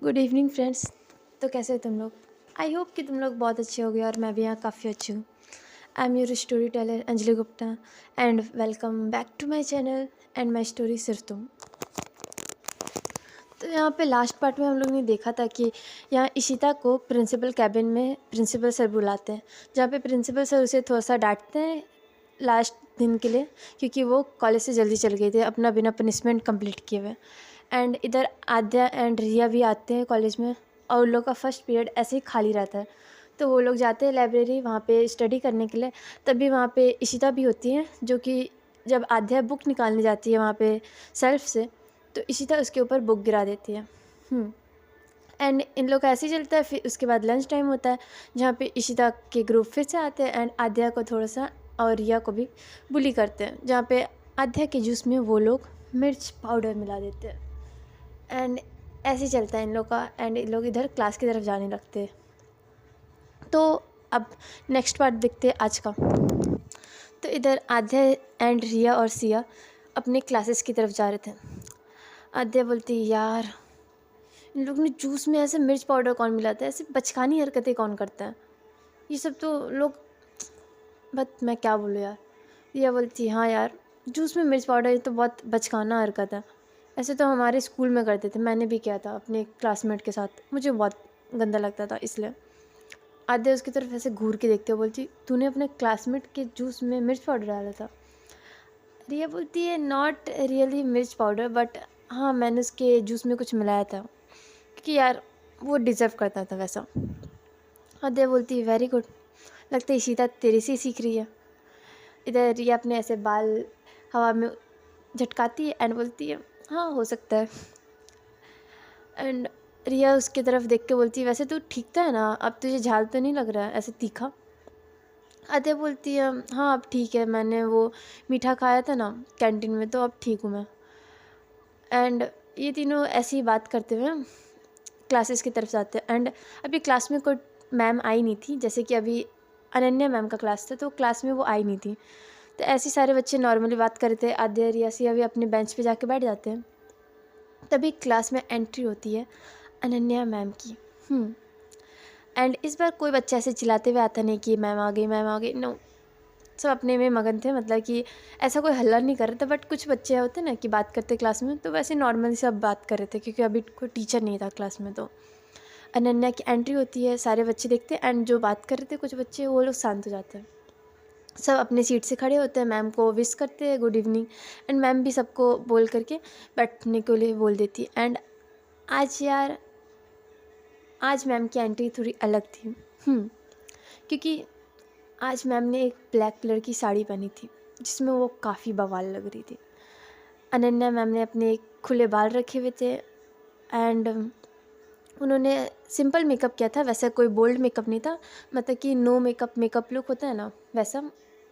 Good evening friends. तो कैसे हो तुम लोग? आई होप कि तुम लोग बहुत अच्छे होगे और मैं भी यहाँ काफ़ी अच्छी हूँ। I am your story teller Anjali Gupta and welcome back to my channel and my story सिर्फ तुम। तो यहाँ पे लास्ट पार्ट में हम लोग ने देखा था कि यहाँ इशिता को प्रिंसिपल कैबिन में प्रिंसिपल सर बुलाते हैं, जहाँ पे प्रिंसिपल सर उसे थोड़ा सा डांटते हैं लास्ट दिन के लिए, क्योंकि वो कॉलेज से जल्दी चल गए थे अपना बिना पनिशमेंट कंप्लीट किए हुए। एंड इधर आद्या एंड रिया भी आते हैं कॉलेज में और उन लोग का फर्स्ट पीरियड ऐसे ही खाली रहता है। तो वो लोग जाते हैं लाइब्रेरी वहाँ पे स्टडी करने के लिए। तभी वहाँ पे इशिता भी होती है, जो कि जब आद्या बुक निकालने जाती है वहाँ पे सेल्फ से, तो इशिता उसके ऊपर बुक गिरा देती है। एंड इन लोग का ऐसे ही चलता है। फिर उसके बाद लंच टाइम होता है, जहाँ पे इशिता के ग्रुप फिर से आते हैं एंड आद्या को थोड़ा सा और रिया को भी बुली करते हैं, जहाँ पे आद्या के जूस में वो लोग मिर्च पाउडर मिला देते हैं। एंड ऐसे ही चलता है इन लोग का एंड इन लोग इधर क्लास की तरफ जाने लगते हैं। तो अब नेक्स्ट पार्ट देखते हैं आज का। तो इधर आद्या एंड रिया और सिया अपने क्लासेस की तरफ जा रहे थे। आद्या बोलती, यार इन लोग ने जूस में ऐसे मिर्च पाउडर कौन मिलाता है, ऐसे बचकानी हरकतें कौन करता है, ये सब तो लोग, बट मैं क्या बोलूँ यार। रिया बोलती, हाँ यार जूस में मिर्च पाउडर ये तो बहुत बचकाना हरकत है, ऐसे तो हमारे स्कूल में करते थे, मैंने भी किया था अपने क्लासमेट के साथ, मुझे बहुत गंदा लगता था इसलिए। आद्या उसकी तरफ ऐसे घूर के देखते हो, बोलती, तूने अपने क्लासमेट के जूस में मिर्च पाउडर डाला था? रिया बोलती है, नॉट रियली मिर्च पाउडर बट हाँ मैंने उसके जूस में कुछ मिलाया था, क्योंकि यार वो डिज़र्व करता था वैसा। आद्या बोलती है, वेरी गुड, लगता है इशिता तेरे से ही सीख रही है। इधर रिया अपने ऐसे बाल हवा में झटकाती है एंड बोलती है, हाँ हो सकता है। एंड रिया उसकी तरफ देख के बोलती है, वैसे तू ठीक तो है ना, अब तुझे झाल तो नहीं लग रहा है ऐसे तीखा? आद्या बोलती है, हाँ अब ठीक है, मैंने वो मीठा खाया था ना कैंटीन में, तो अब ठीक हूँ मैं। एंड ये तीनों ऐसी ही बात करते हुए क्लासेस की तरफ जाते हैं। एंड अभी क्लास में कोई मैम आई नहीं थी, जैसे कि अभी अनन्या मैम का क्लास था तो क्लास में वो आई नहीं थी। तो ऐसे सारे बच्चे नॉर्मली बात कर रहे थे। आद्या रिया सिया भी अपने बेंच पे जाके बैठ जाते हैं। तभी क्लास में एंट्री होती है अनन्या मैम की। एंड इस बार कोई बच्चा ऐसे चिल्लाते हुए आता नहीं कि मैम आ गई मैम आ गई, नो, सब अपने में मगन थे, मतलब कि ऐसा कोई हल्ला नहीं कर रहा था। बट कुछ बच्चे होते ना कि बात करते क्लास में, तो वैसे नॉर्मली सब बात कर रहे थे क्योंकि अभी कोई टीचर नहीं था क्लास में। तो अनन्या की एंट्री होती है, सारे बच्चे देखते हैं एंड जो बात कर रहे थे कुछ बच्चे, वो लोग शांत हो जाते हैं। सब अपने सीट से खड़े होते हैं, मैम को विश करते हैं गुड इवनिंग। एंड मैम भी सबको बोल करके बैठने के लिए बोल देती है। एंड आज यार, आज मैम की एंट्री थोड़ी अलग थी। क्योंकि आज मैम ने एक ब्लैक कलर की साड़ी पहनी थी, जिसमें वो काफ़ी बवाल लग रही थी। अनन्या मैम ने अपने खुले बाल रखे हुए थे एंड उन्होंने सिंपल मेकअप किया था, वैसा कोई बोल्ड मेकअप नहीं था, मतलब कि नो मेकअप मेकअप लुक होता है ना वैसा।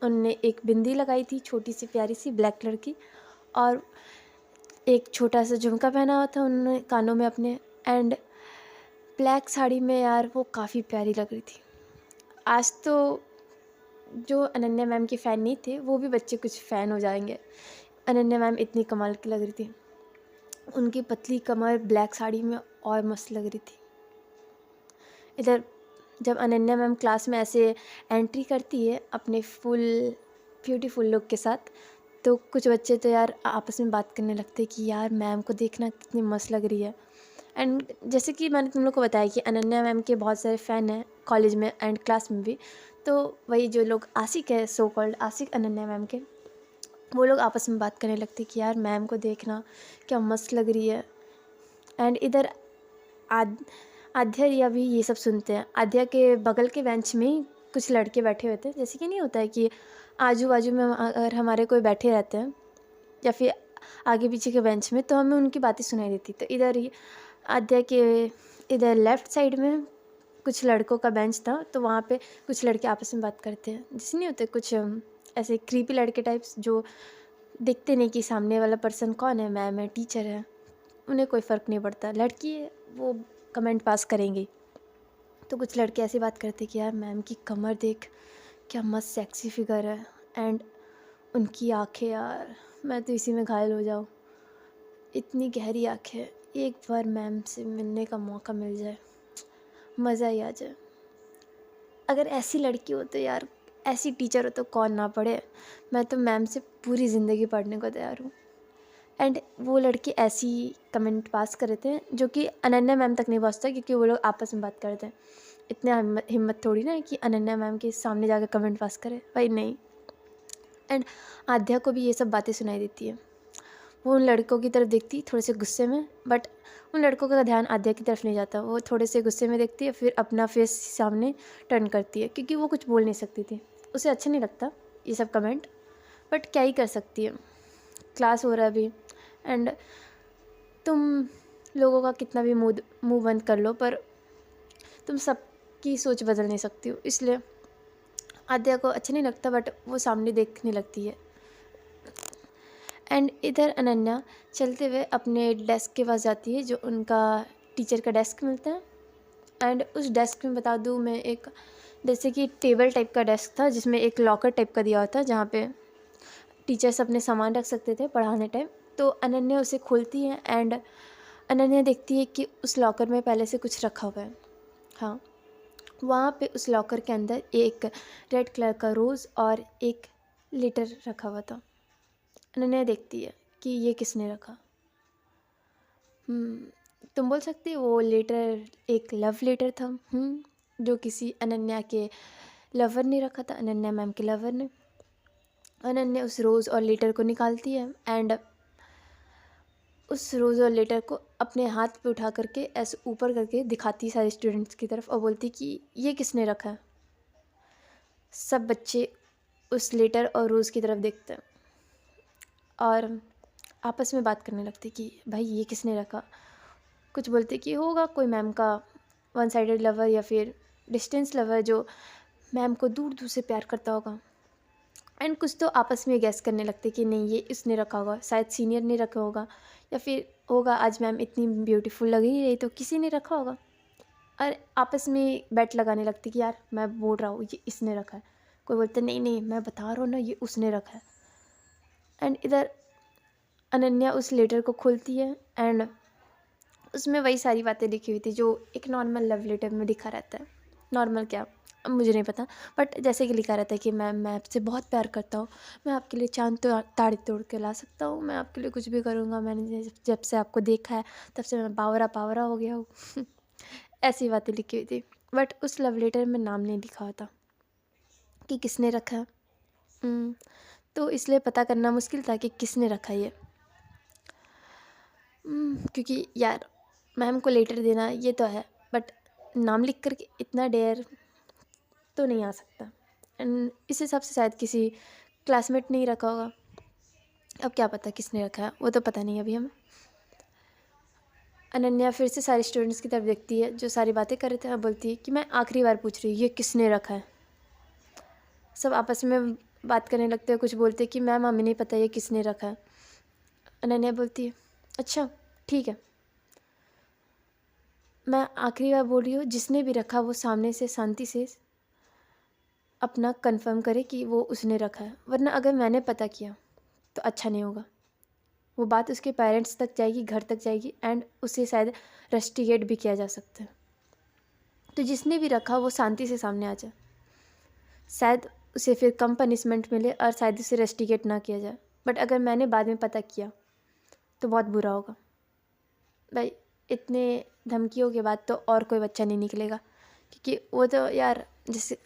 उन्होंने एक बिंदी लगाई थी छोटी सी प्यारी सी ब्लैक कलर की, और एक छोटा सा झुमका पहना हुआ था उन्होंने कानों में अपने। एंड ब्लैक साड़ी में यार वो काफ़ी प्यारी लग रही थी। आज तो जो अनन्या मैम के फ़ैन नहीं थे वो भी बच्चे कुछ फ़ैन हो जाएंगे। अनन्या मैम इतनी कमाल की लग रही थी, उनकी पतली कमर ब्लैक साड़ी में और मस्त लग रही थी। इधर जब अनन्या मैम क्लास में ऐसे एंट्री करती है अपने फुल ब्यूटीफुल लुक के साथ, तो कुछ बच्चे तो यार आपस में बात करने लगते कि यार मैम को देखना कितनी मस्त लग रही है। एंड जैसे कि मैंने तुम लोग को बताया कि अनन्या मैम के बहुत सारे फ़ैन हैं कॉलेज में एंड क्लास में भी। तो वही जो लोग आशिक है, सो कॉल्ड आशिक अनन्या मैम के, वो लोग आपस में बात करने लगते कि यार मैम को देखना क्या मस्त लग रही है। एंड इधर आद आध्या रिया भी ये सब सुनते हैं। आध्या के बगल के बेंच में ही कुछ लड़के बैठे हुए थे, जैसे कि नहीं होता है कि आजू बाजू में अगर हमारे कोई बैठे रहते हैं या फिर आगे पीछे के बेंच में, तो हमें उनकी बातें सुनाई देती। तो इधर ही आध्या के इधर लेफ़्ट साइड में कुछ लड़कों का बेंच था, तो वहाँ पे कुछ लड़के आपस में बात करते हैं, जैसे नहीं होते कुछ ऐसे क्रीपी लड़के टाइप्स, जो दिखते नहीं कि सामने वाला पर्सन कौन है, मैम है टीचर है, उन्हें कोई फ़र्क नहीं पड़ता, लड़की है वो कमेंट पास करेंगे। तो कुछ लड़के ऐसी बात करते कि यार मैम की कमर देख, क्या मस्त सेक्सी फिगर है, एंड उनकी आँखें यार, मैं तो इसी में घायल हो जाऊँ, इतनी गहरी आँखें, एक बार मैम से मिलने का मौका मिल जाए, मज़ा ही आ जाए। अगर ऐसी लड़की हो तो यार, ऐसी टीचर हो तो कौन ना पढ़े। मैं तो मैम से पूरी ज़िंदगी पढ़ने को तैयार हूँ। एंड वो लड़के ऐसी कमेंट पास कर रहे थे जो कि अनन्या मैम तक नहीं पहुँचता, क्योंकि वो लोग आपस में बात करते हैं। इतने हिम्मत थोड़ी ना है कि अनन्या मैम के सामने जाकर कमेंट पास करे, भाई नहीं। एंड आध्या को भी ये सब बातें सुनाई देती है। वो उन लड़कों की तरफ देखती थोड़े से गुस्से में, बट उन लड़कों का ध्यान आध्या की तरफ नहीं जाता। वो थोड़े से गुस्से में देखती है, फिर अपना फेस सामने टर्न करती है, क्योंकि वो कुछ बोल नहीं सकती थी। उसे अच्छा नहीं लगता ये सब कमेंट, बट क्या ही कर सकती है। क्लास हो रहा है अभी, एंड तुम लोगों का कितना भी मुंह बंद कर लो, पर तुम सबकी सोच बदल नहीं सकती हो। इसलिए आद्या को अच्छा नहीं लगता, बट वो सामने देखने लगती है। एंड इधर अनन्या चलते हुए अपने डेस्क के पास जाती है, जो उनका टीचर का डेस्क मिलता है। एंड उस डेस्क में बता दूँ मैं, एक जैसे कि टेबल टाइप का डेस्क था, जिसमें एक लॉकर टाइप का दिया होता है, जहाँ पे टीचर्स अपने सामान रख सकते थे पढ़ाने टाइम। तो अनन्या उसे खोलती है, एंड अनन्या देखती है कि उस लॉकर में पहले से कुछ रखा हुआ है। हाँ, वहाँ पे उस लॉकर के अंदर एक रेड कलर का रोज़ और एक लेटर रखा हुआ था। अनन्या देखती है कि ये किसने रखा। तुम बोल सकती हो वो लेटर एक लव लेटर था, जो किसी अनन्या के लवर ने रखा था, अनन्या मैम के लवर ने। अनन्या उस रोज़ और लेटर को निकालती है, एंड उस रोज़ और लेटर को अपने हाथ पे उठा करके ऐसे ऊपर करके दिखाती सारे स्टूडेंट्स की तरफ, और बोलती कि ये किसने रखा है। सब बच्चे उस लेटर और रोज़ की तरफ देखते हैं और आपस में बात करने लगते कि भाई ये किसने रखा। कुछ बोलते कि होगा कोई मैम का वन साइडेड लवर, या फिर डिस्टेंस लवर जो मैम को दूर दूर से प्यार करता होगा। एंड कुछ तो आपस में गैस करने लगते कि नहीं, ये इसने रखा होगा, शायद सीनियर ने रखा होगा, या फिर होगा आज मैम इतनी ब्यूटीफुल लग ही रही तो किसी ने रखा होगा। और आपस में बेट लगाने लगती कि यार मैं बोल रहा हूँ ये इसने रखा है। कोई बोलता नहीं नहीं, मैं बता रहा हूँ ना ये उसने रखा है। एंड इधर अनन्या उस लेटर को खोलती है, एंड उसमें वही सारी बातें लिखी हुई थी जो एक नॉर्मल लव लेटर में लिखा रहता है। नॉर्मल क्या, अब मुझे नहीं पता, बट जैसे कि लिखा रहता है कि मैं आपसे बहुत प्यार करता हूँ, मैं आपके लिए चांद तो तारे तोड़ के ला सकता हूँ, मैं आपके लिए कुछ भी करूँगा, मैंने जब से आपको देखा है तब से मैं बावरा पावरा हो गया हूँ। ऐसी बातें लिखी हुई थी, बट उस लव लेटर में नाम नहीं लिखा होता कि किसने रखा है। तो इसलिए पता करना मुश्किल था कि किसने रखा ये। क्योंकि यार मैम को लेटर देना ये तो है, बट नाम लिख करके इतना डेयर तो नहीं आ सकता। एंड इस हिसाब से शायद किसी क्लासमेट ने ही रखा होगा। अब क्या पता किसने रखा है, वो तो पता नहीं अभी हमें। अनन्या फिर से सारे स्टूडेंट्स की तरफ देखती है जो सारी बातें कर रहे थे, और बोलती है कि मैं आखिरी बार पूछ रही हूँ ये किसने रखा है। सब आपस में बात करने लगते हैं, कुछ बोलते हैं कि मैम हमें नहीं पता ये किसने रखा है। अनन्या बोलती है अच्छा ठीक है, मैं आखिरी बार बोल रही हूँ, जिसने भी रखा वो सामने से शांति से अपना कंफर्म करे कि वो उसने रखा है, वरना अगर मैंने पता किया तो अच्छा नहीं होगा। वो बात उसके पेरेंट्स तक जाएगी, घर तक जाएगी, एंड उसे शायद रस्टिकेट भी किया जा सकता है। तो जिसने भी रखा वो शांति से सामने आ जाए, शायद उसे फिर कम पनिशमेंट मिले और शायद उसे रस्टिकेट ना किया जाए। बट अगर मैंने बाद में पता किया तो बहुत बुरा होगा भाई। इतने धमकियों के बाद तो और कोई बच्चा नहीं निकलेगा, क्योंकि वो तो यार जैसे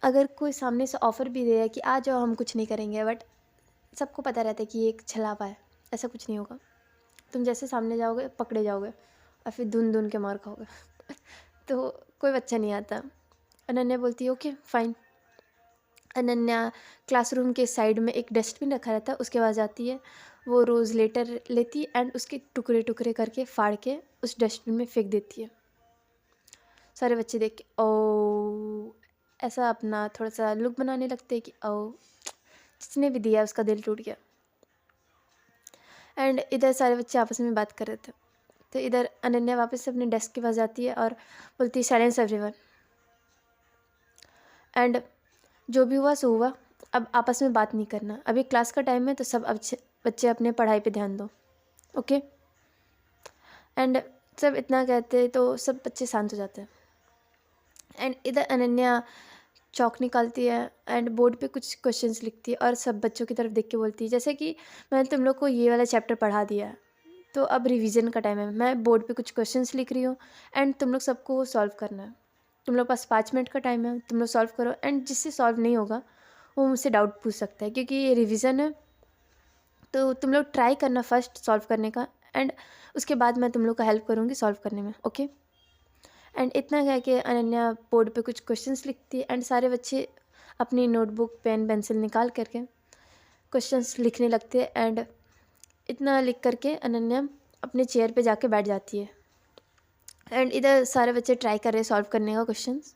अगर कोई सामने से ऑफ़र भी दे कि आ जाओ हम कुछ नहीं करेंगे, बट सबको पता रहता है कि ये एक छलावा है, ऐसा कुछ नहीं होगा। तुम जैसे सामने जाओगे पकड़े जाओगे और फिर धुन धुन के मार खाओगे। तो कोई बच्चा नहीं आता। अनन्या बोलती है ओके फाइन। अनन्या क्लासरूम के साइड में एक डस्टबिन रखा रहता है, उसके पास जाती है, वो रोज़ लेटर लेती एंड उसके टुकड़े टुकड़े करके फाड़ के उस डस्टबिन में फेंक देती है। सारे बच्चे देख के ओ ऐसा अपना थोड़ा सा लुक बनाने लगते हैं कि ओ जिसने भी दिया उसका दिल टूट गया। एंड इधर सारे बच्चे आपस में बात कर रहे थे, तो इधर अनन्या वापस से अपने डेस्क के पास जाती है और बोलती है साइलेंस एवरीवन। एंड जो भी हुआ सो हुआ, अब आपस में बात नहीं करना, अभी क्लास का टाइम है तो सब बच्चे अपने पढ़ाई पे ध्यान दो, ओके। एंड सब इतना कहते हैं तो सब बच्चे शांत हो जाते हैं। एंड इधर अनन्या चौक निकालती है एंड बोर्ड पे कुछ क्वेश्चंस लिखती है और सब बच्चों की तरफ देख के बोलती है, जैसे कि मैंने तुम लोग को ये वाला चैप्टर पढ़ा दिया है तो अब रिवीजन का टाइम है, मैं बोर्ड पे कुछ क्वेश्चंस लिख रही हूँ एंड तुम लोग सबको वो सॉल्व करना है। तुम लोग पास 5 मिनट का टाइम है, तुम लोग सॉल्व करो एंड जिससे सॉल्व नहीं होगा वो मुझसे डाउट पूछ सकता है, क्योंकि ये रिवीजन है। तो तुम लोग ट्राई करना फर्स्ट सॉल्व करने का एंड उसके बाद मैं तुम लोग का हेल्प करूँगी सॉल्व करने में, ओके। एंड इतना कह के अनन्या बोर्ड पे कुछ क्वेश्चंस लिखती है एंड सारे बच्चे अपनी नोटबुक पेन पेंसिल निकाल करके क्वेश्चंस लिखने लगते हैं। एंड इतना लिख करके अनन्या अपने चेयर पे जाके बैठ जाती है एंड इधर सारे बच्चे ट्राई कर रहे हैं सॉल्व करने का क्वेश्चंस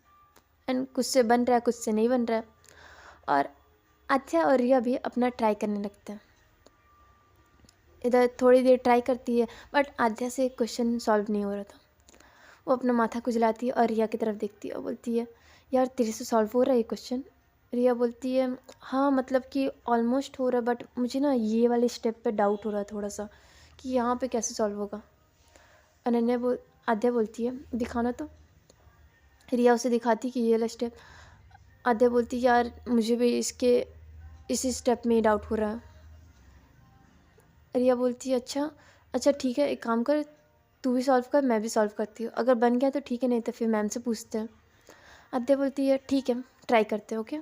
एंड कुछ से बन रहा है कुछ से नहीं बन रहा है। और आध्या और रिया भी अपना ट्राई करने लगते हैं। इधर थोड़ी देर ट्राई करती है बट आध्या से क्वेश्चन सॉल्व नहीं हो रहा था। वो अपना माथा खुजलाती है और रिया की तरफ देखती है और बोलती है, यार तेरे से सॉल्व हो रहा है ये क्वेश्चन। रिया बोलती है, हाँ मतलब कि ऑलमोस्ट हो रहा है बट मुझे ना ये वाले स्टेप पे डाउट हो रहा है थोड़ा सा कि यहाँ पे कैसे सॉल्व होगा। आध्या बोलती है, दिखाना तो। रिया उसे दिखाती कि ये वाला स्टेप। आध्या बोलती, यार मुझे भी इसी स्टेप में ही डाउट हो रहा है। रिया बोलती है, अच्छा अच्छा ठीक है, एक काम कर, तू भी सॉल्व कर मैं भी सॉल्व करती हूँ, अगर बन गया तो ठीक है नहीं तो फिर मैम से पूछते हैं। आध्या बोलती है, ठीक है ट्राई करते हैं, ओके।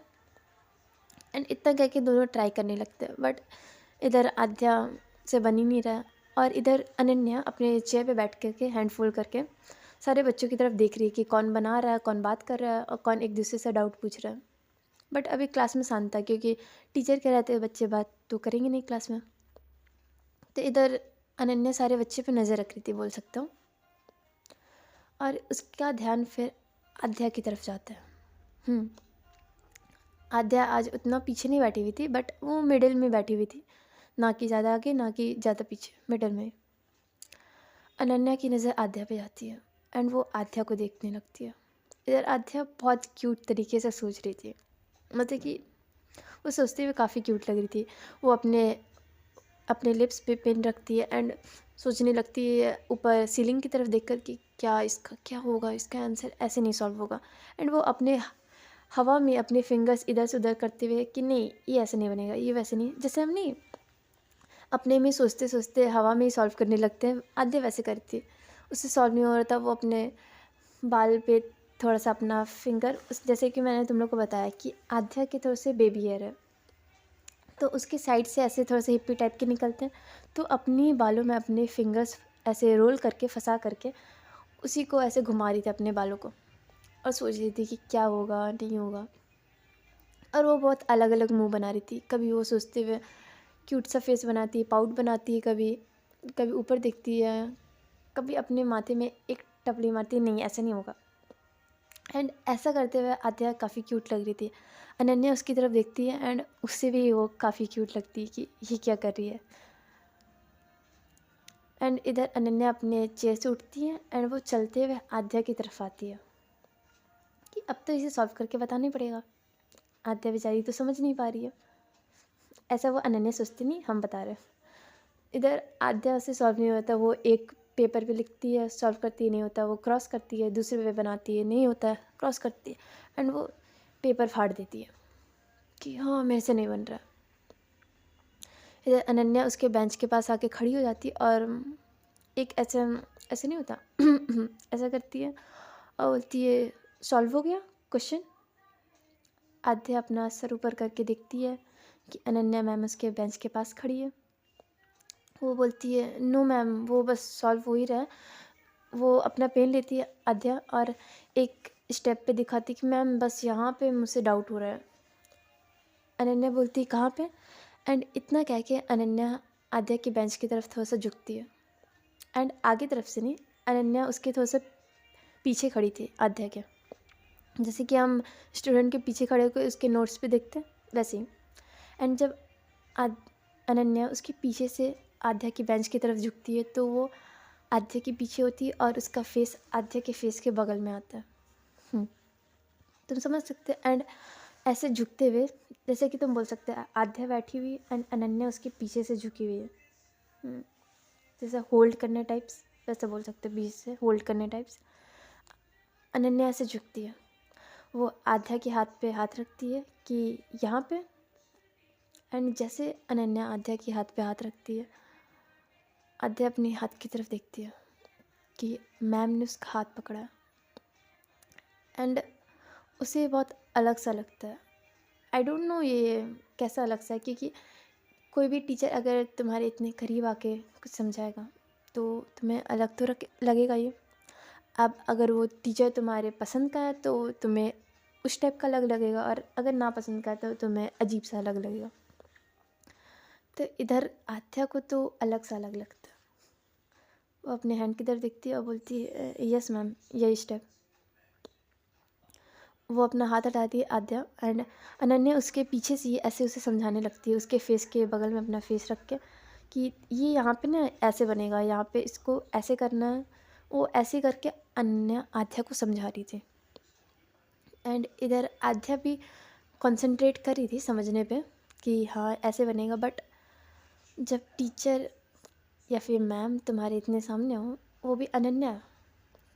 एंड इतना कह के दोनों ट्राई करने लगते हैं बट इधर आध्या से बन ही नहीं रहा। और इधर अनन्या अपने चेयर पे बैठ करके हैंड फोल्ड करके सारे बच्चों की तरफ देख रही है कि कौन बना रहा है, कौन बात कर रहा है और कौन एक दूसरे से डाउट पूछ रहा है। बट अभी क्लास में शांत था क्योंकि टीचर कह रहे थे बच्चे बात तो करेंगे नहीं क्लास में। तो इधर अनन्या सारे बच्चे पे नज़र रख रही थी बोल सकता हूँ। और उसका ध्यान फिर आध्या की तरफ जाता है। आध्या आज उतना पीछे नहीं बैठी हुई थी बट वो मिडिल में बैठी हुई थी, ना कि ज़्यादा आगे ना कि ज़्यादा पीछे, मिडिल में। अनन्या की नज़र आध्या पे जाती है एंड वो आध्या को देखने लगती है। इधर आध्या बहुत क्यूट तरीके से सोच रही थी, मतलब कि वो सोचते हुए काफ़ी क्यूट लग रही थी। वो अपने अपने लिप्स पे पेन रखती है एंड सोचने लगती है ऊपर सीलिंग की तरफ देखकर कि क्या इसका क्या होगा, इसका आंसर ऐसे नहीं सॉल्व होगा। एंड वो अपने हवा में अपने फिंगर्स इधर से उधर करते हुए कि नहीं ये ऐसे नहीं बनेगा, ये वैसे नहीं, जैसे हम नहीं अपने में सोचते सोचते हवा में ही सॉल्व करने लगते हैं, आधे वैसे करती है। उससे सॉल्व नहीं हो रहा था, वो अपने बाल पे थोड़ा सा अपना फिंगर जैसे कि मैंने तुम लोग को बताया कि आध्या के थोड़े से बेबी हेयर है तो उसके साइड से ऐसे थोड़ा सा हिप्पी टाइप के निकलते हैं, तो अपनी बालों में अपने फिंगर्स ऐसे रोल करके फंसा करके उसी को ऐसे घुमा रही थी अपने बालों को और सोच रही थी कि क्या होगा नहीं होगा। और वो बहुत अलग अलग मुंह बना रही थी, कभी वो सोचते हुए क्यूट सा फेस बनाती है, पाउट बनाती है, कभी कभी ऊपर दिखती है, कभी अपने माथे में एक टपली मारती है, नहीं ऐसा नहीं होगा। एंड ऐसा करते हुए आध्या काफ़ी क्यूट लग रही थी। अनन्या उसकी तरफ देखती है एंड उससे भी वो काफ़ी क्यूट लगती है कि ये क्या कर रही है। एंड इधर अनन्या अपने चेयर से उठती है एंड वो चलते हुए आध्या की तरफ आती है कि अब तो इसे सॉल्व करके बताना ही पड़ेगा, आध्या बेचारी तो समझ नहीं पा रही है। ऐसा वो अनन्या सोचती नहीं, हम बता रहे हैं। इधर आध्या से सॉल्व नहीं होता, वो एक पेपर पे लिखती है, सॉल्व करती है नहीं होता, वो क्रॉस करती है, दूसरे पे बनाती है नहीं होता, क्रॉस करती है एंड वो पेपर फाड़ देती है कि हाँ मेरे से नहीं बन रहा। इधर अनन्या उसके बेंच के पास आके खड़ी हो जाती है और एक ऐसे ऐसे नहीं होता ऐसा करती है और बोलती है, सॉल्व हो गया क्वेश्चन। आध्या अपना सर ऊपर करके देखती है कि अनन्या मैम उसके बेंच के पास खड़ी है। वो बोलती है, नो मैम वो बस सॉल्व हो ही रहा है। वो अपना पेन लेती है आध्या और एक स्टेप पे दिखाती कि मैम बस यहाँ पे मुझसे डाउट हो रहा है। अनन्या बोलती है, कहाँ पे? एंड इतना कह के अनन्या आध्या के बेंच की तरफ थोड़ा सा झुकती है एंड आगे तरफ से नहीं, अनन्या उसके थोड़ा सा पीछे खड़ी थी आध्या के, जैसे कि हम स्टूडेंट के पीछे खड़े होकर उसके नोट्स पे देखते हैं वैसे ही। एंड जब अनन्या उसके पीछे से आध्या की बेंच की तरफ झुकती है तो वो आध्या के पीछे होती है और उसका फेस आध्या के फेस के बगल में आता है। तुम समझ सकते हो। एंड ऐसे झुकते हुए जैसे कि तुम बोल सकते हो आध्या बैठी हुई एंड अनन्या उसके पीछे से झुकी हुई है, जैसे होल्ड करने टाइप्स वैसे बोल सकते हैं, बीच से होल्ड करने टाइप्स। अनन्या ऐसे झुकती है, वो आध्या के हाथ पे हाथ रखती है कि यहाँ पे। एंड जैसे अनन्या आध्या के हाथ पे हाथ रखती है, आध्या अपने हाथ की तरफ देखती है कि मैम ने उसका हाथ पकड़ा है। एंड उसे बहुत अलग सा लगता है। आई डोंट नो ये कैसा अलग सा है, क्योंकि कोई भी टीचर अगर तुम्हारे इतने करीब आके कुछ समझाएगा तो तुम्हें अलग तो लगेगा ही। अब अगर वो टीचर तुम्हारे पसंद का है तो तुम्हें उस टाइप का अलग लगेगा, और अगर ना पसंद का है तो तुम्हें अजीब सा अलग लगेगा। तो इधर आध्या को तो अलग सा अलग लगता है। वो अपने हैंड की तरफ देखती है और बोलती है यस मैम, यही स्टेप। वो अपना हाथ हटाती है आध्या, एंड अनन्या उसके पीछे से ही ऐसे उसे समझाने लगती है, उसके फेस के बगल में अपना फेस रख के कि ये यहाँ पे ना ऐसे बनेगा, यहाँ पे इसको ऐसे करना है। वो ऐसे करके अनन्या आध्या को समझा रही थी। एंड इधर आध्या भी कंसंट्रेट कर रही थी समझने पे कि हाँ ऐसे बनेगा। बट जब टीचर या फिर मैम तुम्हारे इतने सामने हो, वो भी अनन्या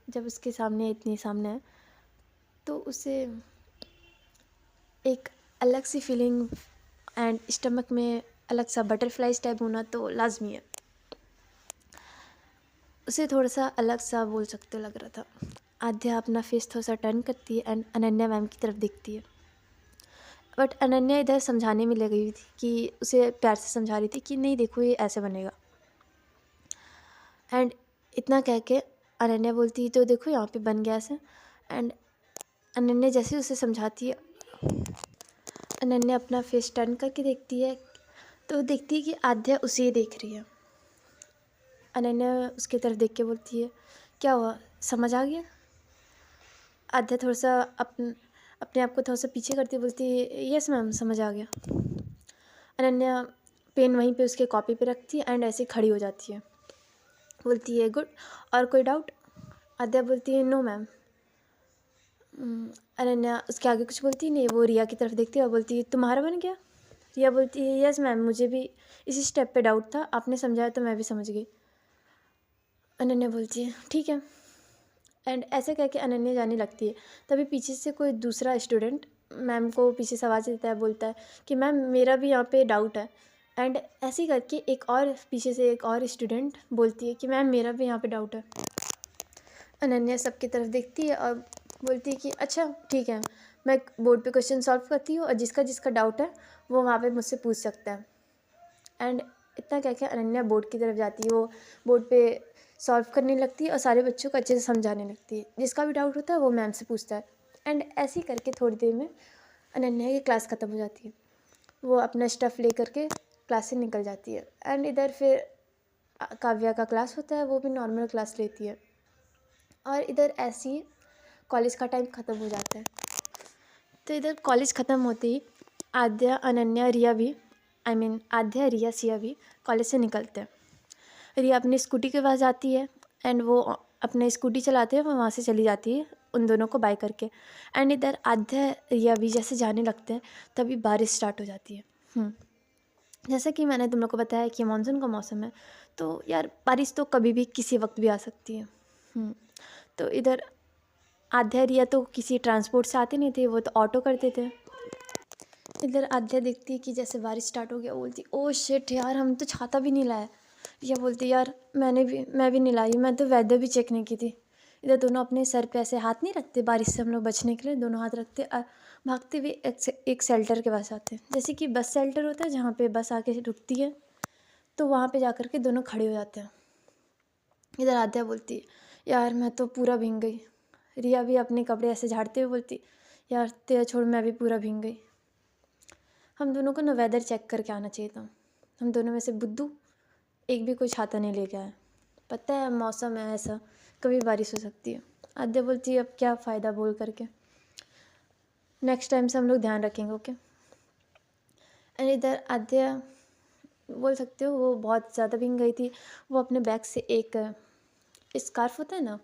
जब उसके सामने इतनी सामने है, तो उसे एक अलग सी फीलिंग एंड स्टमक में अलग सा बटरफ्लाइज टाइप होना तो लाजमी है। उसे थोड़ा सा अलग सा बोल सकते लग रहा था। आध्या अपना फेस थोड़ा सा टर्न करती है एंड अनन्या मैम की तरफ देखती है। बट अनन्या इधर समझाने में लगी हुई थी कि उसे प्यार से समझा रही थी कि नहीं देखो ये ऐसे बनेगा। एंड इतना कह के अनन्या बोलती है तो देखो यहाँ पे बन गया ऐसे। एंड अनन्या जैसे उसे समझाती है, अनन्या अपना फेस टर्न करके देखती है तो देखती है कि आध्या उसे ही देख रही है। अनन्या उसकी तरफ देख के बोलती है क्या हुआ, समझ आ गया? आध्या थोड़ा सा अपने आप को थोड़ा सा पीछे करती बोलती है यस मैम, समझ आ गया। अनन्या पेन वहीं पे उसके कॉपी पे रखती है एंड ऐसे खड़ी हो जाती है, बोलती है गुड, और कोई डाउट? आध्या बोलती है नो मैम। अनन्या उसके आगे कुछ बोलती नहीं, वो रिया की तरफ देखती है और बोलती है तुम्हारा बन गया? रिया बोलती है यस मैम, मुझे भी इसी स्टेप पे डाउट था, आपने समझाया तो मैं भी समझ गई। अनन्या बोलती है ठीक है। एंड ऐसे कह के अनन्या जाने लगती है। तभी पीछे से कोई दूसरा स्टूडेंट मैम को पीछे से आवाज़ देता है, बोलता है कि मैम मेरा भी यहाँ पे डाउट है। एंड ऐसे ही करके एक और पीछे से एक और स्टूडेंट बोलती है कि मैम मेरा भी यहाँ पे डाउट है। अनन्या सबकी तरफ देखती है और बोलती है कि अच्छा ठीक है, मैं बोर्ड पे क्वेश्चन सॉल्व करती हूँ और जिसका जिसका डाउट है वो वहाँ पे मुझसे पूछ सकता है। एंड इतना कह के अनन्या बोर्ड की तरफ जाती है। वो बोर्ड पे सॉल्व करने लगती है और सारे बच्चों को अच्छे से समझाने लगती है। जिसका भी डाउट होता है वो मैम से पूछता है। एंड ऐसे ही करके थोड़ी देर में अनन्या की क्लास ख़त्म हो जाती है। वो अपना स्टफ़ ले करके क्लास से निकल जाती है। एंड इधर फिर काव्या का क्लास होता है, वो भी नॉर्मल क्लास लेती है। और इधर ऐसे ही कॉलेज का टाइम ख़त्म हो जाता है। तो इधर कॉलेज ख़त्म होते ही आद्या, अनन्या, रिया भी आद्या, रिया, सिया भी कॉलेज से निकलते हैं। रिया अपनी स्कूटी के पास जाती है एंड वो अपने स्कूटी चलाते हैं, वो वहाँ से चली जाती है उन दोनों को बाय करके। एंड इधर आद्या, रिया भी जैसे जाने लगते हैं तभी बारिश स्टार्ट हो जाती है। जैसा कि मैंने तुम लोग को बताया कि मानसून का मौसम है, तो यार बारिश तो कभी भी किसी वक्त भी आ सकती है। तो इधर आध्या, रिया तो किसी ट्रांसपोर्ट से आते नहीं थे, वो तो ऑटो करते थे। इधर आध्या देखती है कि जैसे बारिश स्टार्ट हो गया, बोलती ओ शिट यार, हम तो छाता भी नहीं लाए। रिया बोलती यार मैं भी नहीं लाई, मैं तो वेदर भी चेक नहीं की थी। इधर दोनों अपने सर पे ऐसे हाथ नहीं रखते, बारिश से हम लोग बचने के लिए दोनों हाथ रखते भागते हुए एक शेल्टर के पास आते हैं। जैसे कि बस शेल्टर होता है जहाँ पे बस आके रुकती है, तो वहाँ पे जा कर के दोनों खड़े हो जाते हैं। इधर आध्या बोलती यार मैं तो पूरा भीग गई। रिया भी अपने कपड़े ऐसे झाड़ते हुए बोलती यार तेरा छोड़, मैं भी पूरा भीग गई। हम दोनों को ना वेदर चेक करके आना चाहिए था। हम दोनों में से बुद्धू एक भी कोई छाता नहीं लेके आया। पता है मौसम है ऐसा, कभी बारिश हो सकती है। आद्या बोलती है अब क्या फ़ायदा बोल करके, नेक्स्ट टाइम से हम लोग ध्यान रखेंगे, ओके। एंड इधर आद्या बोल सकते हो वो बहुत ज़्यादा भीग गई थी। वो अपने बैग से एक स्कार्फ होता है ना,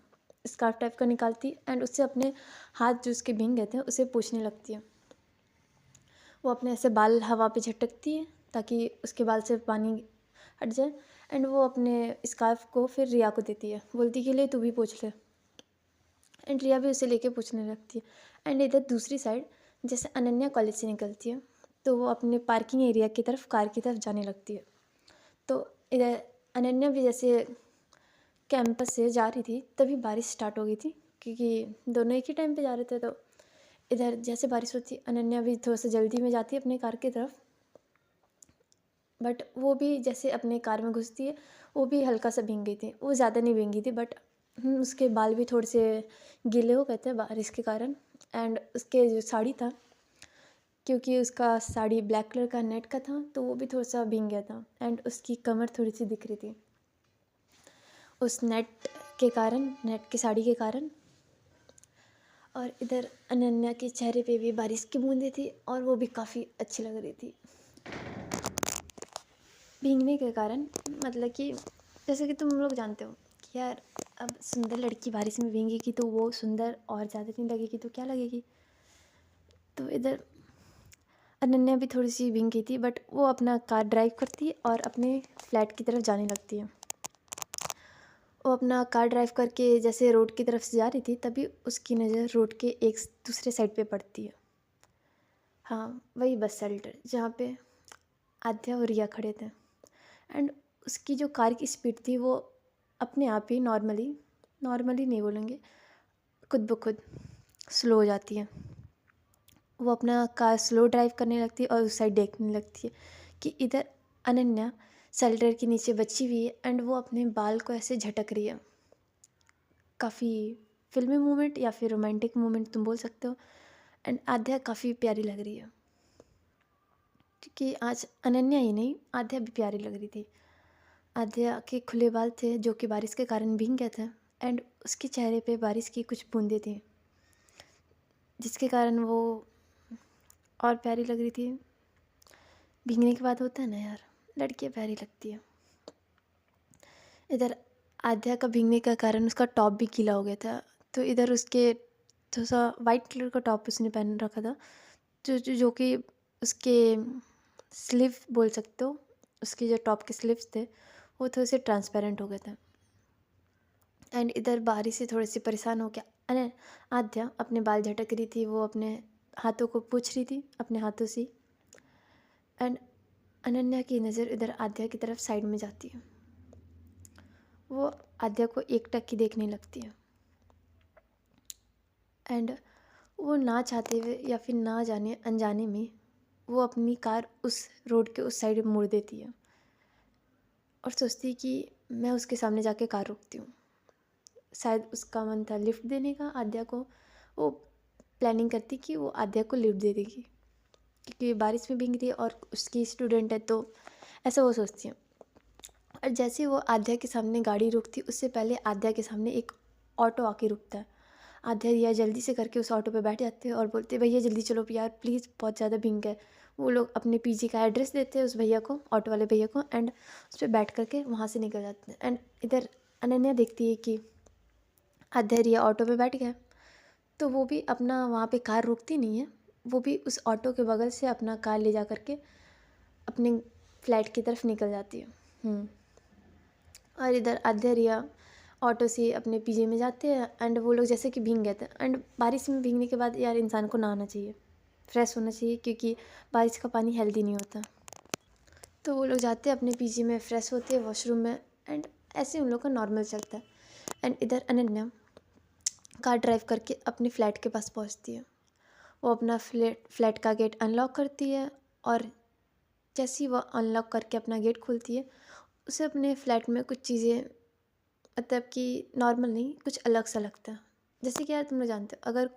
स्कार्फ टाइप का निकालती एंड उससे अपने हाथ जो उसके भीग गए थे उसे पोंछने लगती है। वो अपने ऐसे बाल हवा पे झटकती है ताकि उसके बाल से पानी हट जाए। एंड वो अपने स्कार्फ को फिर रिया को देती है, बोलती कि ले तू भी पूछ ले। एंड रिया भी उसे लेके पूछने लगती है। एंड इधर दूसरी साइड जैसे अनन्या कॉलेज से निकलती है तो वो अपने पार्किंग एरिया की तरफ कार की तरफ जाने लगती है। तो इधर अनन्या भी जैसे कैंपस से जा रही थी तभी बारिश स्टार्ट हो गई थी, क्योंकि दोनों एक ही टाइम पे जा रहे थे। तो इधर जैसे बारिश होती अनन्या भी थोड़ा सा जल्दी में जाती है अपने कार की तरफ, बट वो भी जैसे अपने कार में घुसती है वो भी हल्का सा भीग गई थी, वो ज़्यादा नहीं भीगी थी बट उसके बाल भी थोड़े से गीले हो गए थे बारिश के कारण। एंड उसके जो साड़ी था, क्योंकि उसका साड़ी ब्लैक कलर का नेट का था तो वो भी थोड़ा सा भीग गया था एंड उसकी कमर थोड़ी सी दिख रही थी उस नेट के कारण, नेट की साड़ी के कारण। और इधर अनन्या के चेहरे पे भी बारिश की बूंदें थी और वो भी काफ़ी अच्छी लग रही थी भीगने के कारण। मतलब कि जैसे कि तुम लोग जानते हो कि यार अब सुंदर लड़की बारिश में भीगेगी तो वो सुंदर और ज़्यादा नहीं लगेगी तो क्या लगेगी। तो इधर अनन्या भी थोड़ी सी भीग गई थी बट वो अपना कार ड्राइव करती है और अपने फ्लैट की तरफ जाने लगती है। वो अपना कार ड्राइव करके जैसे रोड की तरफ से जा रही थी तभी उसकी नज़र रोड के एक दूसरे साइड पे पड़ती है। हाँ, वही बस शेल्टर जहाँ पे आद्या और रिया खड़े थे। एंड उसकी जो कार की स्पीड थी वो अपने आप ही नॉर्मली नहीं बोलेंगे, खुद ब खुद स्लो हो जाती है। वो अपना कार स्लो ड्राइव करने लगती है और उस साइड देखने लगती है कि इधर अनन्या शेल्टर के नीचे बची हुई है एंड वो अपने बाल को ऐसे झटक रही है। काफ़ी फिल्मी मोमेंट या फिर रोमांटिक मोमेंट तुम बोल सकते हो। एंड आद्या काफ़ी प्यारी लग रही है, क्योंकि आज अनन्या ही नहीं आद्या भी प्यारी लग रही थी। आद्या के खुले बाल थे जो कि बारिश के कारण भीग गए थे एंड उसके चेहरे पे बारिश की कुछ बूंदें थी जिसके कारण वो और प्यारी लग रही थी। भीगने के बाद होता है ना यार, लड़कियाँ प्यारी लगती है। इधर आद्या का भीगने का कारण उसका टॉप भी गीला हो गया था, तो इधर उसके थोड़ा सा वाइट कलर का टॉप उसने पहन रखा था जो कि उसके स्लीव बोल सकते हो, उसके जो टॉप के स्लीव्स थे वो थोड़े से ट्रांसपेरेंट हो गए थे। एंड इधर बारिश से थोड़ी सी परेशान हो गया अरे आद्या अपने बाल झटक रही थी, वो अपने हाथों को पोंछ रही थी अपने हाथों से। एंड अनन्या की नज़र इधर आद्या की तरफ साइड में जाती है, वो आद्या को एकटक ही देखने लगती है। एंड वो ना चाहते हुए या फिर ना जाने अनजाने में वो अपनी कार उस रोड के उस साइड मोड़ देती है और सोचती है कि मैं उसके सामने जाके कार रोकती हूँ। शायद उसका मन था लिफ्ट देने का आद्या को, वो प्लानिंग करती कि वो आद्या को लिफ्ट दे देगी क्योंकि बारिश में भीग रही है और उसकी स्टूडेंट है, तो ऐसा वो सोचती है। और जैसे वो आद्या के सामने गाड़ी रुकती उससे पहले आद्या के सामने एक ऑटो आके रुकता है। आद्या रिया जल्दी से करके उस ऑटो पे बैठ जाते हैं और बोलते हैं भैया जल्दी चलो यार प्लीज़, बहुत ज़्यादा भीग गए। वो लोग अपने पीजी का एड्रेस देते हैं उस भैया को, ऑटो वाले भैया को, एंड उस पर बैठ करके वहाँ से निकल जाते हैं। एंड इधर अनन्या देखती है कि आद्या रिया ऑटो पे बैठ गया, तो वो भी अपना वहाँ पे कार रोकती नहीं है, वो भी उस ऑटो के बगल से अपना कार ले जा करके अपने फ्लैट की तरफ निकल जाती है। और इधर आद्या रिया ऑटो से अपने पीजी में जाते हैं एंड वो लोग जैसे कि भीग गए थे। एंड बारिश में भीगने के बाद यार इंसान को नहाना चाहिए, फ्रेश होना चाहिए, क्योंकि बारिश का पानी हेल्दी नहीं होता। तो वो लोग जाते हैं अपने पीजी में, फ्रेश होते हैं वॉशरूम में एंड ऐसे उन लोग का नॉर्मल चलता है। एंड इधर अनन्या कार ड्राइव करके अपने फ्लैट के पास पहुंचती है। वो अपना फ्लैट का गेट अनलॉक करती है और जैसे ही वो अनलॉक करके अपना गेट खोलती है उसे अपने फ्लैट में कुछ चीज़ें, मतलब कि नॉर्मल नहीं, कुछ अलग सा लगता है। जैसे कि यार तुम लोग जानते हो अगर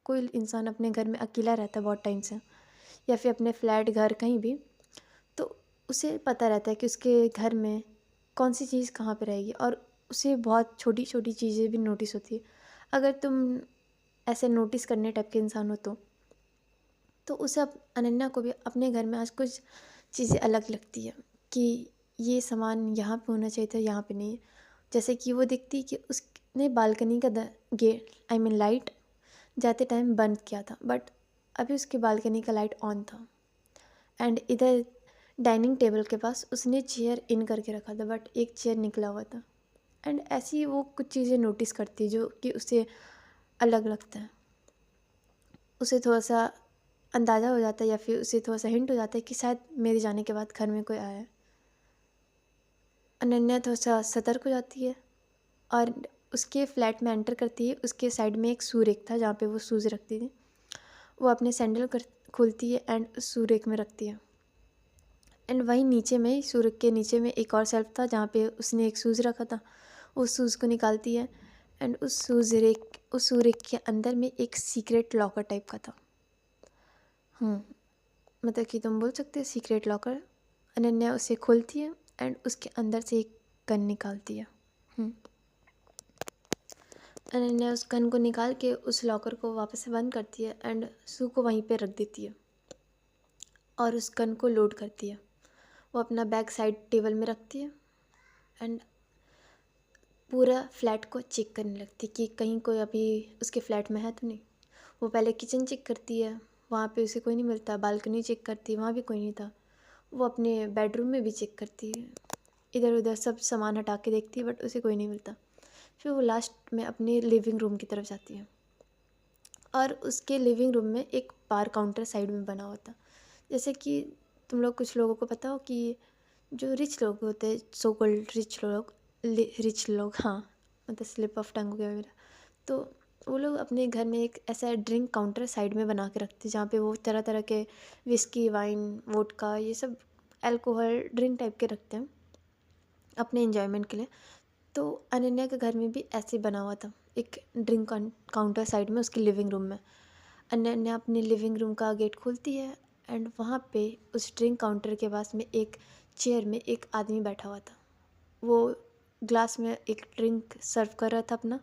कोई इंसान अपने घर में अकेला रहता है बहुत टाइम से या फिर अपने फ्लैट घर कहीं भी, तो उसे पता रहता है कि उसके घर में कौन सी चीज़ कहाँ पे रहेगी और उसे बहुत छोटी छोटी चीज़ें भी नोटिस होती है। अगर तुम ऐसे नोटिस करने टाइप के इंसान हो तो उसे अब अनन्या को भी अपने घर में आज कुछ चीज़ें अलग लगती है कि ये सामान यहाँ पे होना चाहिए था, यहाँ पे नहीं है। जैसे कि वो देखती कि उसने बालकनी का गेट लाइट जाते टाइम बंद किया था, बट अभी उसके बालकनी का लाइट ऑन था। एंड इधर डाइनिंग टेबल के पास उसने चेयर इन करके रखा था, बट एक चेयर निकला हुआ था। एंड ऐसी ही वो कुछ चीज़ें नोटिस करती है जो कि उसे अलग लगता है। उसे थोड़ा सा अंदाज़ा हो जाता है या फिर उसे थोड़ा सा हिंट हो जाता है कि शायद मेरे जाने के बाद घर में कोई आया है। अनन्या थोड़ा सा सतर्क हो जाती है और उसके फ्लैट में एंटर करती है। उसके साइड में एक शू रैक था जहाँ पे वो शूज़ रखती थी। वो अपने सैंडल कर खोलती है एंड उस शू रैक में रखती है। एंड वहीं नीचे में, शू रैक के नीचे में एक और शेल्फ था जहाँ पे उसने एक शूज़ रखा था। उस शूज़ को निकालती है एंड उस शू रैक के अंदर में एक सीक्रेट लॉकर टाइप का था। मतलब कि तुम बोल सकते हो सीक्रेट लॉकर। अनन्या उसे खोलती है एंड उसके अंदर से एक गन निकालती है। अनन्या उस गन को निकाल के उस लॉकर को वापस से बंद करती है एंड सू को वहीं पे रख देती है और उस गन को लोड करती है। वो अपना बैग साइड टेबल में रखती है एंड पूरा फ्लैट को चेक करने लगती है कि कहीं कोई अभी उसके फ्लैट में है तो नहीं। वो पहले किचन चेक करती है, वहाँ पे उसे कोई नहीं मिलता। बालकनी चेक करती है, वहाँ भी कोई नहीं था। वो अपने बेडरूम में भी चेक करती है, इधर उधर सब सामान हटा के देखती है बट उसे कोई नहीं मिलता। फिर वो लास्ट में अपने लिविंग रूम की तरफ जाती है और उसके लिविंग रूम में एक बार काउंटर साइड में बना हुआ था। जैसे कि तुम लोग, कुछ लोगों को पता हो कि जो रिच लोग होते हैं, सो कॉल्ड रिच लोग, हाँ, मतलब स्लिप ऑफ टंग हो गया मेरा, तो वो लोग अपने घर में एक ऐसा ड्रिंक काउंटर साइड में बना के रखते हैं जहाँ पे वो तरह तरह के विस्की, वाइन, वोडका, ये सब अल्कोहल ड्रिंक टाइप के रखते हैं अपने एंजॉयमेंट के लिए। तो अनन्या के घर में भी ऐसे बना हुआ था एक ड्रिंक काउंटर साइड में उसके लिविंग रूम में। अनन्या अपने लिविंग रूम का गेट खोलती है एंड वहाँ पे उस ड्रिंक काउंटर के पास में एक चेयर में एक आदमी बैठा हुआ था। वो ग्लास में एक ड्रिंक सर्व कर रहा था अपना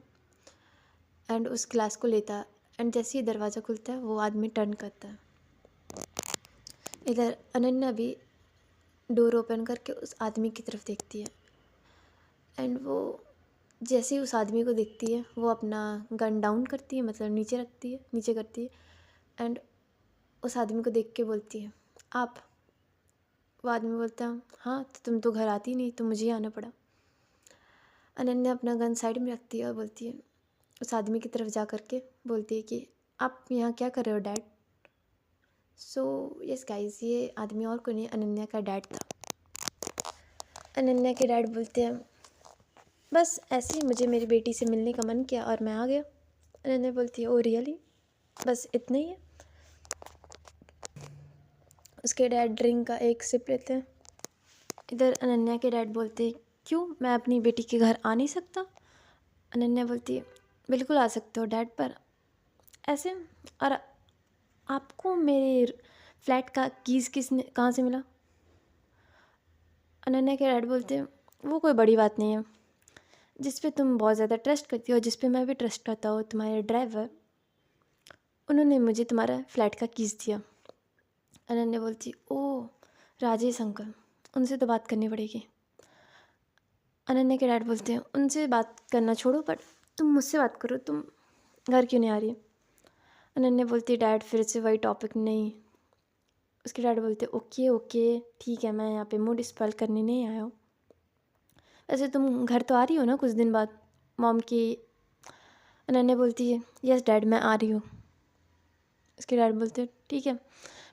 एंड उस ग्लास को लेता। एंड जैसे ही दरवाज़ा खुलता है वो आदमी टर्न करता है। इधर अनन्या भी डोर ओपन करके उस आदमी की तरफ देखती है एंड वो जैसे ही उस आदमी को देखती है वो अपना गन डाउन करती है, मतलब नीचे करती है एंड उस आदमी को देख के बोलती है, आप। वो आदमी बोलता है, हाँ, तो तुम तो घर आती नहीं तो मुझे ही आना पड़ा। अनन्या अपना गन साइड में रखती है और बोलती है, उस आदमी की तरफ जा करके बोलती है कि आप यहाँ क्या कर रहे हो डैड। सो यस गाइस, ये आदमी और कोई नहीं, अनन्या का डैड था। अनन्या के डैड बोलते हैं, बस ऐसे ही मुझे मेरी बेटी से मिलने का मन किया और मैं आ गया। अनन्या बोलती है, ओ रियली, बस इतना ही है। उसके डैड ड्रिंक का एक सिप लेते हैं। इधर अनन्या के डैड बोलते हैं, क्यों, मैं अपनी बेटी के घर आ नहीं सकता। अनन्या बोलती है, बिल्कुल आ सकते हो डैड, पर ऐसे। और आपको मेरे फ्लैट का कीज़ कहाँ से मिला। अनन्या के डैड बोलते हैं, वो कोई बड़ी बात नहीं है, जिस पे तुम बहुत ज़्यादा ट्रस्ट करती हो, जिस पे मैं भी ट्रस्ट करता हूँ, तुम्हारे ड्राइवर, उन्होंने मुझे तुम्हारा फ्लैट का कीज़ दिया। अनन्या बोलती, ओह, राजेश अंकल, उनसे तो बात करनी पड़ेगी। अनन्या के डैड बोलते हैं, उनसे बात करना छोड़ो, बट तुम मुझसे बात करो, तुम घर क्यों नहीं आ रही। अनन्या बोलती है, डैड फिर से वही टॉपिक नहीं। उसके डैड बोलते, ओके ओके ठीक है, मैं यहाँ पे मूड स्पॉइल करने नहीं आया हूँ। वैसे तुम घर तो आ रही हो ना कुछ दिन बाद, मॉम की। अनन्या बोलती है, यस डैड, मैं आ रही हूँ। उसके डैड बोलते हैं, ठीक है,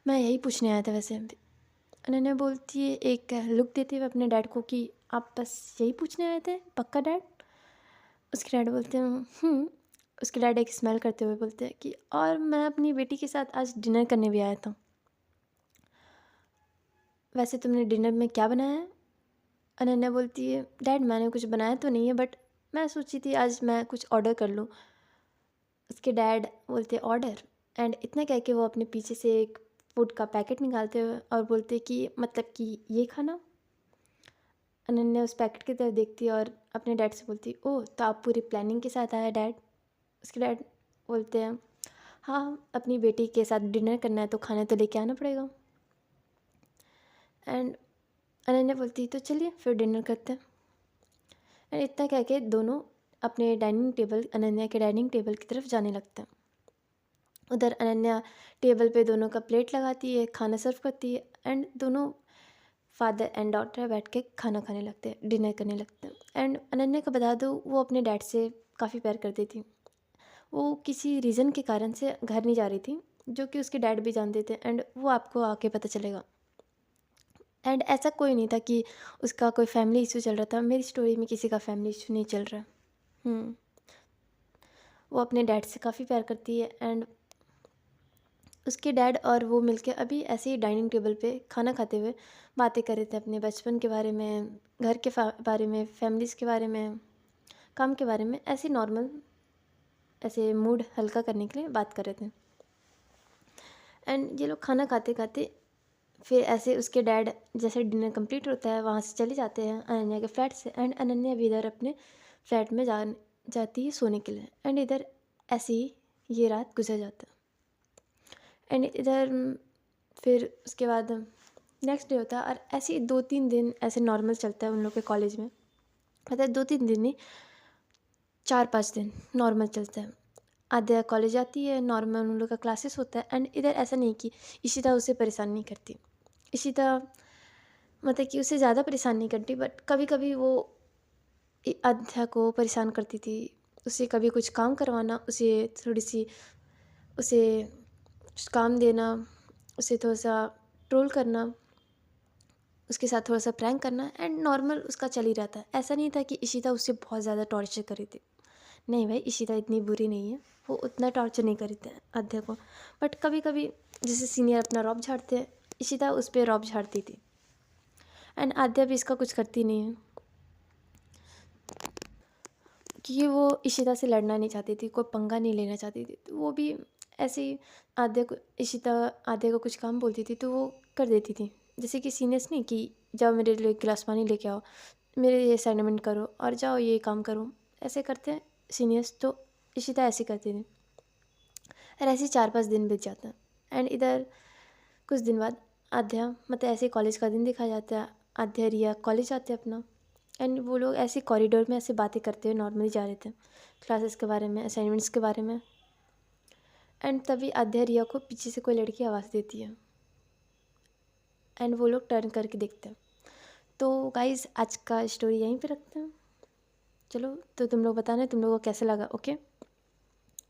मैं यही पूछने आया था वैसे। अनन्या बोलती है, एक लुक देते हुए अपने डैड को, कि आप बस यही पूछने आए थे पक्का डैड। उसके डैड बोलते हैं। उसके डैड एक स्मेल करते हुए बोलते हैं कि और मैं अपनी बेटी के साथ आज डिनर करने भी आया था। वैसे तुमने डिनर में क्या बनाया है। अनन्या बोलती है, डैड मैंने कुछ बनाया तो नहीं है, बट मैं सोची थी आज मैं कुछ ऑर्डर कर लूँ। उसके डैड बोलते, ऑर्डर। एंड इतना कह के वो अपने पीछे से एक फूड का पैकेट निकालते हुए और बोलते कि मतलब कि ये खाना। अनन्या उस पैकेट की तरफ देखती है और अपने डैड से बोलती, ओह, तो आप पूरी प्लानिंग के साथ आया डैड। उसके डैड बोलते हैं, हाँ, अपनी बेटी के साथ डिनर करना है तो खाना तो लेके आना पड़ेगा। एंड अनन्या बोलती, तो चलिए फिर डिनर करते हैं। एंड इतना कह के दोनों अपने डाइनिंग टेबल, अनन्या के डाइनिंग टेबल की तरफ जाने लगते हैं। उधर अनन्या टेबल पे दोनों का प्लेट लगाती है, खाना सर्व करती है एंड दोनों फादर एंड डॉटर बैठ के खाना खाने लगते हैं, डिनर करने लगते हैं। एंड अनन्या को बता दो, वो अपने डैड से काफ़ी प्यार करती थी। वो किसी रीज़न के कारण से घर नहीं जा रही थी, जो कि उसके डैड भी जानते थे, एंड वो आपको आके पता चलेगा। एंड ऐसा कोई नहीं था कि उसका कोई फैमिली इशू चल रहा था। मेरी स्टोरी में किसी का फैमिली इशू नहीं चल रहा। वो अपने डैड से काफ़ी प्यार करती है, एंड उसके डैड और वो मिलके अभी ऐसे ही डाइनिंग टेबल पे खाना खाते हुए बातें कर रहे थे अपने बचपन के बारे में, घर के बारे में, फैमिलीज़ के बारे में, काम के बारे में, ऐसे नॉर्मल, ऐसे मूड हल्का करने के लिए बात कर रहे थे। एंड ये लोग खाना खाते खाते फिर ऐसे उसके डैड जैसे डिनर कंप्लीट होता है वहाँ से चले जाते हैं अनन्या के फ्लैट से, एंड अनन्या भी इधर अपने फ्लैट में जाती है सोने के लिए। एंड इधर ऐसे ही ये रात गुजर जाता है। एंड इधर फिर उसके बाद नेक्स्ट डे होता है, और ऐसे ही 2-3 दिन ऐसे नॉर्मल चलता है उन लोग के कॉलेज में। मतलब 2-3 दिन नहीं, 4-5 दिन नॉर्मल चलता है। आद्या कॉलेज जाती है, नॉर्मल उन लोग का क्लासेस होता है। एंड इधर ऐसा नहीं कि इशिता उसे परेशान नहीं करती। इशिता मतलब कि उसे ज़्यादा परेशान नहीं करती, बट कभी कभी वो आद्या को परेशान करती थी। उसे कभी कुछ काम करवाना, उसे थोड़ी सी उसे काम देना, उसे थोड़ा सा ट्रोल करना, उसके साथ थोड़ा सा प्रैंक करना, एंड नॉर्मल उसका चल ही रहता है। ऐसा नहीं था कि इशिता उससे बहुत ज़्यादा टॉर्चर करी थी। नहीं भाई, इशिता इतनी बुरी नहीं है, वो उतना टॉर्चर नहीं करते हैं आद्या को। बट कभी कभी जैसे सीनियर अपना रॉब झाड़ते हैं, इशिता उस पर रॉब झाड़ती थी। एंड आद्या भी इसका कुछ करती नहीं है, क्योंकि वो इशिता से लड़ना नहीं चाहती थी, कोई पंगा नहीं लेना चाहती थी। तो वो भी ऐसे ही इशिता आद्या को कुछ काम बोलती थी तो वो कर देती थी। जैसे कि सीनियर्स नहीं कि जाओ मेरे लिए गिलास पानी लेके आओ, मेरे ये असाइनमेंट करो, और जाओ ये काम करो, ऐसे करते हैं सीनियर्स। तो इशिता ऐसे करती थी। और ऐसे ही 4-5 दिन बीत जाता है। एंड इधर कुछ दिन बाद आद्या मतलब ऐसे कॉलेज का दिन दिखाया जाता है। आद्या रिया कॉलेज आते हैं अपना, एंड वो लोग ऐसे कॉरिडोर में ऐसे बातें करते हुए नॉर्मली जा रहे थे, क्लासेस के बारे में, असाइनमेंट्स के बारे में। एंड तभी आद्या रिया को पीछे से कोई लड़की आवाज़ देती है, एंड वो लोग टर्न करके देखते हैं। तो गाइज़ आज का स्टोरी यहीं पे रखते हैं। चलो, तो तुम लोग बताना तुम लोगों को कैसे लगा, ओके।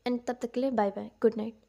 एंड तब तक के लिए बाय बाय, गुड नाइट।